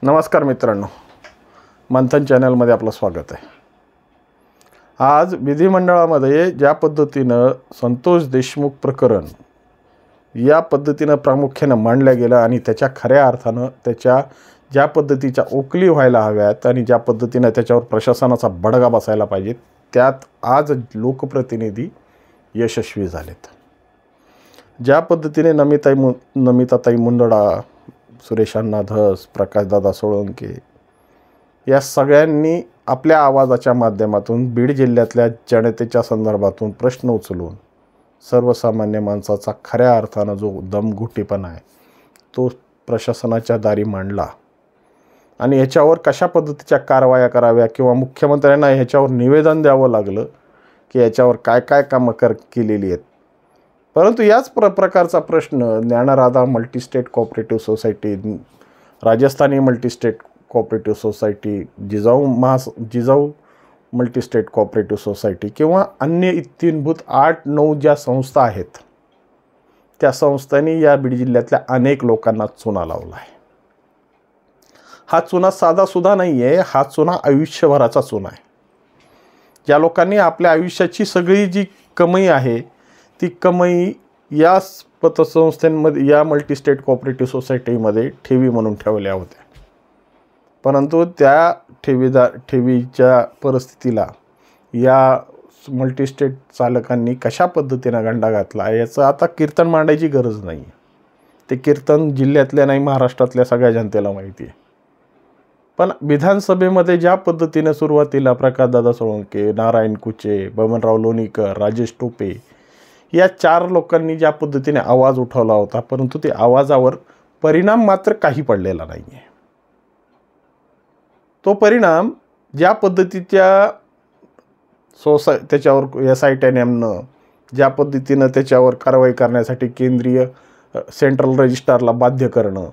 नमस्कार मित्रांनो, मंथन चॅनलमध्ये आपलं स्वागत आहे। आज विधिमंडळामध्ये ज्या पद्धतीनं संतोष देशमुख प्रकरण या पद्धतीनं प्रामुख्याने मांडलं गेलं आणि त्याच्या खऱ्या अर्थानं त्याच्या ज्या पद्धतीच्या उकली व्हायला हव्यात आणि ज्या पद्धतीनं त्याच्यावर प्रशासनाचा बडगा बसायला पाहिजे, त्यात आज लोकप्रतिनिधी यशस्वी झालेत। ज्या पद्धतीने नमिताताई मुंदडा, सुरेश अण्णा धस, प्रकाशदादा सोळंके या सगळ्यांनी आपल्या आवाजाच्या माध्यमातून बीड जिल्ह्यातल्या जनतेच्या संदर्भातून प्रश्न उचलून सर्वसामान्य माणसाचा खऱ्या अर्थानं जो दमघुटीपणा आहे तो प्रशासनाच्या दारी मांडला आणि याच्यावर कशा पद्धतीच्या कारवाया कराव्या किंवा मुख्यमंत्र्यांना ह्याच्यावर निवेदन द्यावं लागलं की याच्यावर काय काय कामं केलेली आहेत। परंतु याच प्रकारचा प्रश्न Dnyanradha multi-state cooperative society, Rajasthani multi-state cooperative society, Jijau multi-state cooperative society किंवा अन्य इत्थंभूत 8-9 ज्या संस्था आहेत त्या संस्थांनी या बीड जिल्ह्यातल्या अनेक लोकांना चुना लावला आहे। हा चुना साधासुद्धा नाही आहे, हा चुना आयुष्यभराचा चुना आहे। ज्या लोकांनी आपल्या आयुष्याची सगळी जी कमाई आहे ती कमाई या पतसंस्थांमध्ये, या मल्टीस्टेट कोऑपरेटिव्ह सोसायटीमध्ये ठेवी म्हणून ठेवल्या होत्या, परंतु त्या ठेवीच्या परिस्थितीला या मल्टीस्टेट चालकांनी कशा पद्धतीनं गंडा घातला याचं आता कीर्तन मांडायची गरज नाही। ते कीर्तन जिल्ह्यातल्या नाही, महाराष्ट्रातल्या सगळ्या जनतेला माहिती आहे। पण विधानसभेमध्ये ज्या पद्धतीने सुरुवातीला प्रकाशदादा सोळंके, नारायण कुचे, बबनराव लोणीकर, राजेश टोपे या 4 लोकांनी ज्या पद्धतीने आवाज उठवला होता, परंतु ते आवाजावर परिणाम मात्र काही पडलेला नाही आहे। तो परिणाम ज्या पद्धतीच्या त्याच्यावर SITNMनं ज्या पद्धतीनं त्याच्यावर कारवाई करण्यासाठी केंद्रीय सेंट्रल रजिस्ट्रारला बाध्य करणं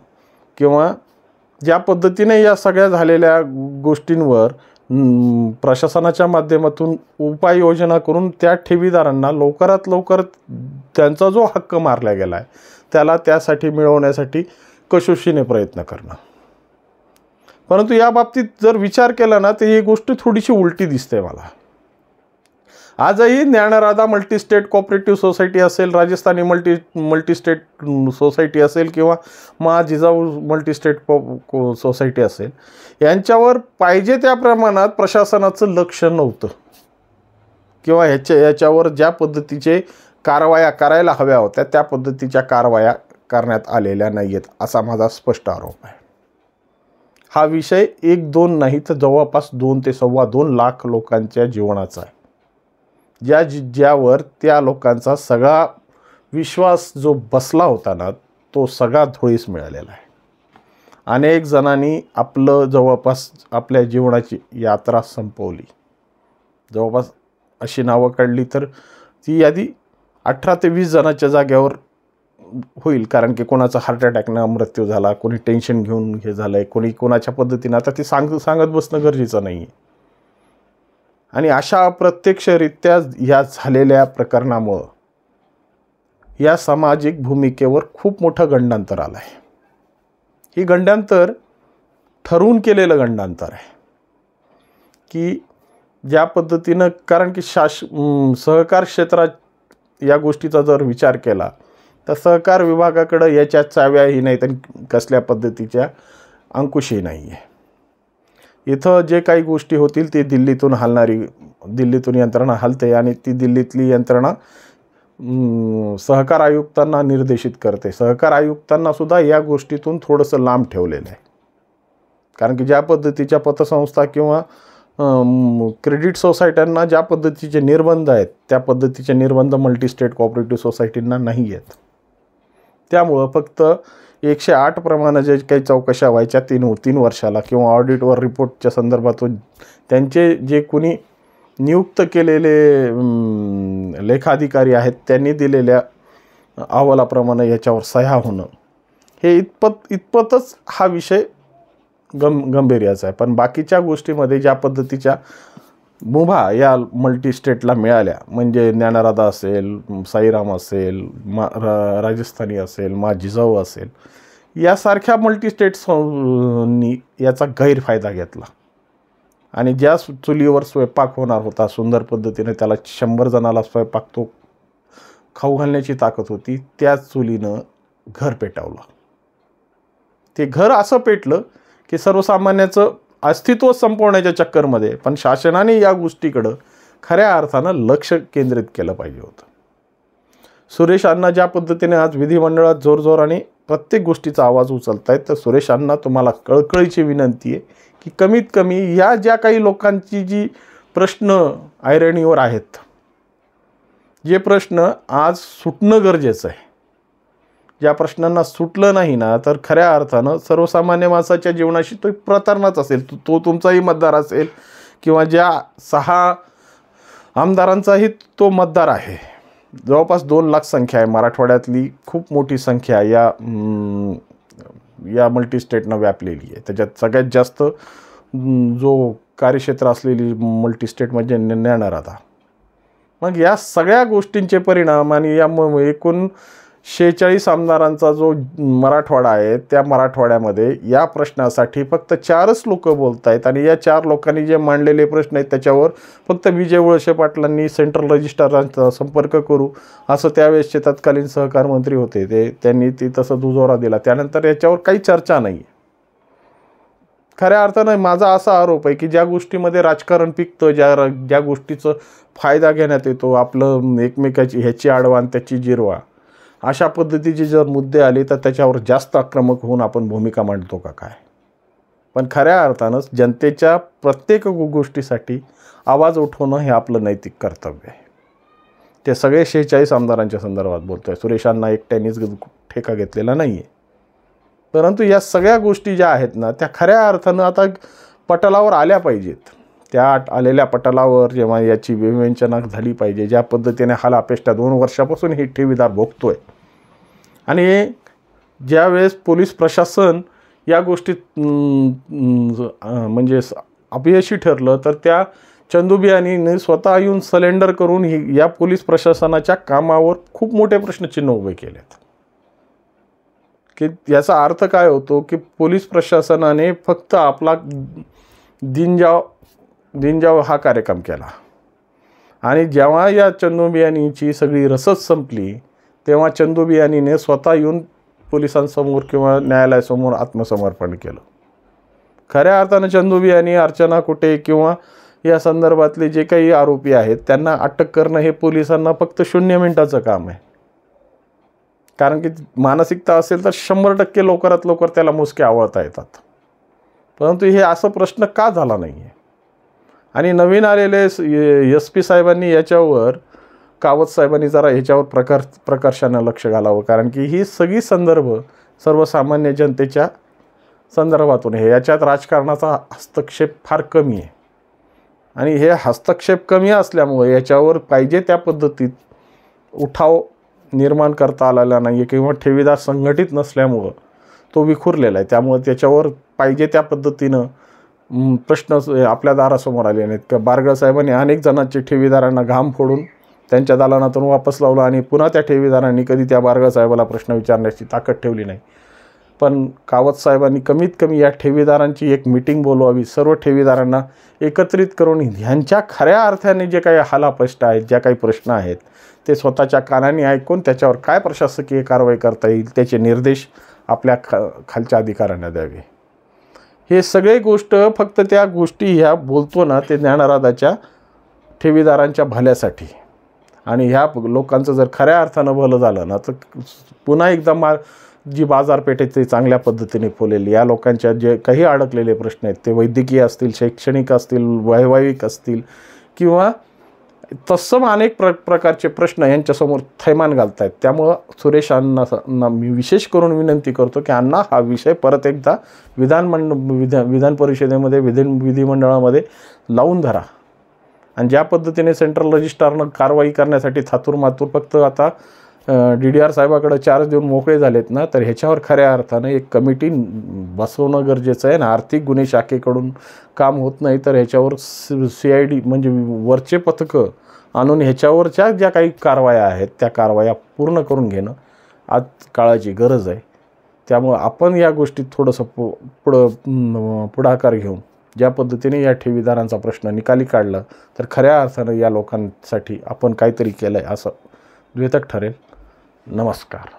किंवा ज्या पद्धतीने या सगळ्या झालेल्या गोष्टींवर प्रशासनाच्या माध्यमातून उपाययोजना करून त्या ठेवीदारांना लवकरात लवकर त्यांचा जो हक्क मारला गेला आहे त्याला त्यासाठी मिळवण्यासाठी कशोशीने प्रयत्न करणं। परंतु या बाबतीत जर विचार केला ना तर ही गोष्ट थोडीशी उलटी दिसते मला। आजही ज्ञानराधा मल्टीस्टेट कोऑपरेटिव्ह सोसायटी असेल, राजस्थानी मल्टीस्टेट सोसायटी असेल किंवा जिजाऊ मल्टीस्टेट सोसायटी असेल, यांच्यावर पाहिजे त्या प्रमाणात प्रशासनाचं लक्ष नव्हतं किंवा याच्यावर ज्या पद्धतीचे कारवाया करायला हव्या होत्या त्या पद्धतीच्या कारवाया करण्यात आलेल्या नाही आहेत असा माझा स्पष्ट आरोप आहे। हा विषय 1-2 नाही तर जवळपास 2 ते 2.25 लाख लोकांच्या जीवनाचा आहे, ज्यावर त्या लोकांचा सगळा विश्वास जो बसला होता ना तो सगळा धुळीस मिळालेला आहे। अनेक जणांनी आपलं जवळपास आपल्या जीवनाची यात्रा संपवली। जवळपास अशी नावं काढली तर ती यादी 18 ते 20 जणांच्या जाग्यावर होईल, कारण की कोणाचा हार्ट अटॅकनं मृत्यू झाला, कोणी टेन्शन घेऊन हे झालं आहे, कोणाच्या पद्धतीनं आता ती सांगत बसणं गरजेचं नाही आहे। आणि अशा अप्रत्यक्षरित्या या झालेल्या प्रकरणामुळं या सामाजिक भूमिकेवर खूप मोठं गंडांतर आलं आहे। ही गंडांतर ठरवून केलेलं गंडांतर आहे की ज्या पद्धतीनं, कारण की सहकार क्षेत्रात या गोष्टीचा जर विचार केला तर सहकार विभागाकडं याच्या चाव्याही नाहीत आणि कसल्या पद्धतीच्या अंकुशही नाही आहे। इथं जे काही गोष्टी होतील ते दिल्लीतून यंत्रणा हलते आणि ती दिल्लीतली यंत्रणा सहकार आयुक्तांना निर्देशित करते। सहकार आयुक्तांना सुद्धा या गोष्टीतून थोडंसं लांब ठेवलेलं आहे, कारण की ज्या पद्धतीच्या पतसंस्था किंवा क्रेडिट सोसायट्यांना ज्या पद्धतीचे निर्बंध आहेत त्या पद्धतीचे निर्बंध मल्टीस्टेट कोऑपरेटिव्ह सोसायटींना नाही आहेत। त्यामुळं फक्त 108 प्रमाणे जे काही चौकशा व्हायच्या 3 वर्षाला किंवा ऑडिटवर रिपोर्टच्या संदर्भातून त्यांचे जे कोणी नियुक्त केलेले लेखाधिकारी आहेत त्यांनी दिलेल्या अहवालाप्रमाणे याच्यावर सह्या होणं हे इतपतच हा विषय गंभीर्याचा आहे। पण बाकीच्या गोष्टीमध्ये ज्या पद्धतीच्या मुभा या मल्टीस्टेटला मिळाल्या, म्हणजे ज्ञानराधा असेल, साईराम असेल, राजस्थानी असेल, जिजाऊ असेल, यासारख्या मल्टीस्टेट्सनी याचा गैरफायदा घेतला आणि ज्या चुलीवर स्वयंपाक होणार होता सुंदर पद्धतीने, त्याला 100 जणाला स्वयंपाक तो खाऊ घालण्याची ताकद होती, त्याच चुलीनं घर पेटवलं. ते घर असं पेटलं की सर्वसामान्याचं अस्तित्व संपवण्याच्या चक्करमध्ये, पण शासनाने या गोष्टीकडं खऱ्या अर्थानं लक्ष केंद्रित केलं पाहिजे होतं. सुरेश अण्णा ज्या पद्धतीने आज विधिमंडळात जोरजोराने प्रत्येक गोष्टीचा आवाज उचलत आहेत, तर सुरेश अण्णा तुम्हाला कळकळीची विनंती आहे की कमीत कमी या ज्या काही लोकांची जी प्रश्न ऐरणीवर आहेत, जे प्रश्न आज सुटणं गरजेचं आहे, ज्या प्रश्नांना सुटलं नाही ना तर खऱ्या अर्थानं सर्वसामान्य माणसाच्या जीवनाशी तो प्रतारणाच असेल. तो तुमचाही मतदार असेल किंवा ज्या 6 आमदारांचाही तो मतदार आहे. जवळपास 2 लाख संख्या आहे. मराठवाड्यातली खूप मोठी संख्या या मल्टीस्टेटनं व्यापलेली आहे. त्याच्यात सगळ्यात जास्त जो कार्यक्षेत्र असलेली मल्टीस्टेट म्हणजे ज्ञानराधा. मग या सगळ्या गोष्टींचे परिणाम आणि या एकूण 46 आमदारांचा जो मराठवाडा आहे, त्या मराठवाड्यामध्ये या प्रश्नासाठी फक्त 4च लोक बोलत आहेत आणि या 4 लोकांनी जे मांडलेले प्रश्न आहेत त्याच्यावर फक्त विजय वळसे पाटलांनी सेंट्रल रजिस्ट्रारांचा संपर्क करू असं त्यावेळेसचे तत्कालीन सहकार मंत्री होते त्यांनी तसं दुजोरा दिला. त्यानंतर याच्यावर काही चर्चा नाही. खऱ्या अर्थानं माझा असा आरोप आहे की ज्या गोष्टीमध्ये राजकारण पिकतं, ज्या गोष्टीचं फायदा घेण्यात येतो, आपलं एकमेकाची ह्याची आडवान त्याची जिरवा, अशा पद्धतीचे जर मुद्दे आले तर त्याच्यावर जास्त आक्रमक होऊन आपण भूमिका मांडतो का काय. पण खऱ्या अर्थानंच जनतेच्या प्रत्येक गोष्टीसाठी आवाज उठवणं हे आपलं नैतिक कर्तव्य आहे. ते सगळे 46 आमदारांच्या संदर्भात बोलतो आहे. सुरेशांना एकट्यानेच ठेका घेतलेला नाही आहे. परंतु या सगळ्या गोष्टी ज्या आहेत ना त्या खऱ्या अर्थानं आता पटलावर आल्या पाहिजेत. त्या आलेल्या पटलावर जेव्हा याची विवेचना झाली पाहिजे, ज्या पद्धतीने हाल अपेष्टा 2 वर्षापासून हे ठेवीदार भोगतोय आणि ज्यावेळेस पोलीस प्रशासन या गोष्टीत म्हणजे अपयशी ठरलं तर त्या चंदुबियानीने स्वतः येऊन सलेंडर करून या पोलीस प्रशासनाच्या कामावर खूप मोठे प्रश्नचिन्ह उभे केलेत. की याचा अर्थ काय होतो की पोलीस प्रशासनाने फक्त आपला दिनजाव हा कार्यक्रम केला आणि जेव्हा या चंदुबियानीची सगळी रसद संपली तेव्हा चंदुबियानीने स्वतः येऊन पोलिसांसमोर किंवा न्यायालयासमोर आत्मसमर्पण केलं. खऱ्या अर्थानं चंदुबियानी, अर्चना कुटे किंवा या संदर्भातले जे काही आरोपी आहेत त्यांना अटक करणं हे पोलिसांना फक्त 0 मिनिटाचं काम आहे. कारण की मानसिकता असेल तर 100% लवकरात लवकर त्याला मुसके आवळता येतात. परंतु हे असं प्रश्न का झाला नाही आहे. आणि नवीन आलेले SP साहेबांनी याच्यावर, कावत साहेबांनी जरा ह्याच्यावर प्रकर्षानं लक्ष घालावं. कारण की ही सगळी संदर्भ सर्वसामान्य जनतेच्या संदर्भातून आहे. याच्यात राजकारणाचा हस्तक्षेप फार कमी आहे आणि हे हस्तक्षेप कमी असल्यामुळे याच्यावर पाहिजे त्या पद्धतीत उठाव निर्माण करता आलेला नाही आहे किंवा ठेवीदार संघटित नसल्यामुळं तो विखुरलेला आहे. त्यामुळे त्याच्यावर पाहिजे त्या पद्धतीनं प्रश्न आपल्या दारासमोर आले नाहीत. का बारगळ साहेबांनी अनेक जणांचे ठेवीदारांना घाम फोडून त्यांच्या दालनातून वापस लावलं आणि पुन्हा त्या ठेवीदारांनी कधी त्या बारगळ साहेबाला प्रश्न विचारण्याची ताकद ठेवली नाही. पण कावत साहेबांनी कमीत कमी या ठेवीदारांची एक मीटिंग बोलवावी, सर्व ठेवीदारांना एकत्रित करून ह्यांच्या खऱ्या अर्थाने जे काही हालापेष्ट आहेत, ज्या काही प्रश्न आहेत ते स्वतःच्या कानाने ऐकून त्याच्यावर काय प्रशासकीय कारवाई करता येईल त्याचे निर्देश आपल्या खालच्या अधिकाऱ्यांना द्यावे. हे सगळे गोष्ट फक्त त्या गोष्टी ह्या बोलतो ना ते ज्ञानराधाच्या ठेवीदारांच्या भल्यासाठी. आणि ह्या लोकांचं जर खऱ्या अर्थानं भलं झालं ना तर पुन्हा एकदा जी बाजारपेठेत ते चांगल्या पद्धतीने फुलेली, या लोकांच्या जे काही अडकलेले प्रश्न आहेत ते वैद्यकीय असतील, शैक्षणिक असतील, वैवाहिक असतील किंवा तत्सम अनेक प्रकारचे प्रश्न यांच्यासमोर थैमान घालत आहेत. त्यामुळं सुरेश अण्णांना मी विशेष करून विनंती करतो की अण्णा हा विषय परत एकदा विधान परिषदेमध्ये विधिमंडळामध्ये लावून धरा आणि ज्या पद्धतीने सेंट्रल रजिस्ट्रारनं कारवाई करण्यासाठी थातूरमातूर फक्त आता DDR साहेबाकडे 4 देऊन मोकळे झालेत ना, तर ह्याच्यावर खऱ्या अर्थानं एक कमिटी बसवणं गरजेचं आहे ना. आर्थिक गुन्हे शाखेकडून काम होत नाही तर ह्याच्यावर CID म्हणजे वरचे पथकं आणून ह्याच्यावरच्या ज्या काही कारवाया आहेत त्या कारवाया पूर्ण करून घेणं आज काळाची गरज आहे. त्यामुळं आपण या गोष्टीत थोडंसं पुढाकार घेऊन ज्या पद्धतीने या ठेवीदारांचा प्रश्न निकाली काढला तर खऱ्या अर्थानं या लोकांसाठी आपण काहीतरी केलं आहे असं द्योतक ठरेल. नमस्कार.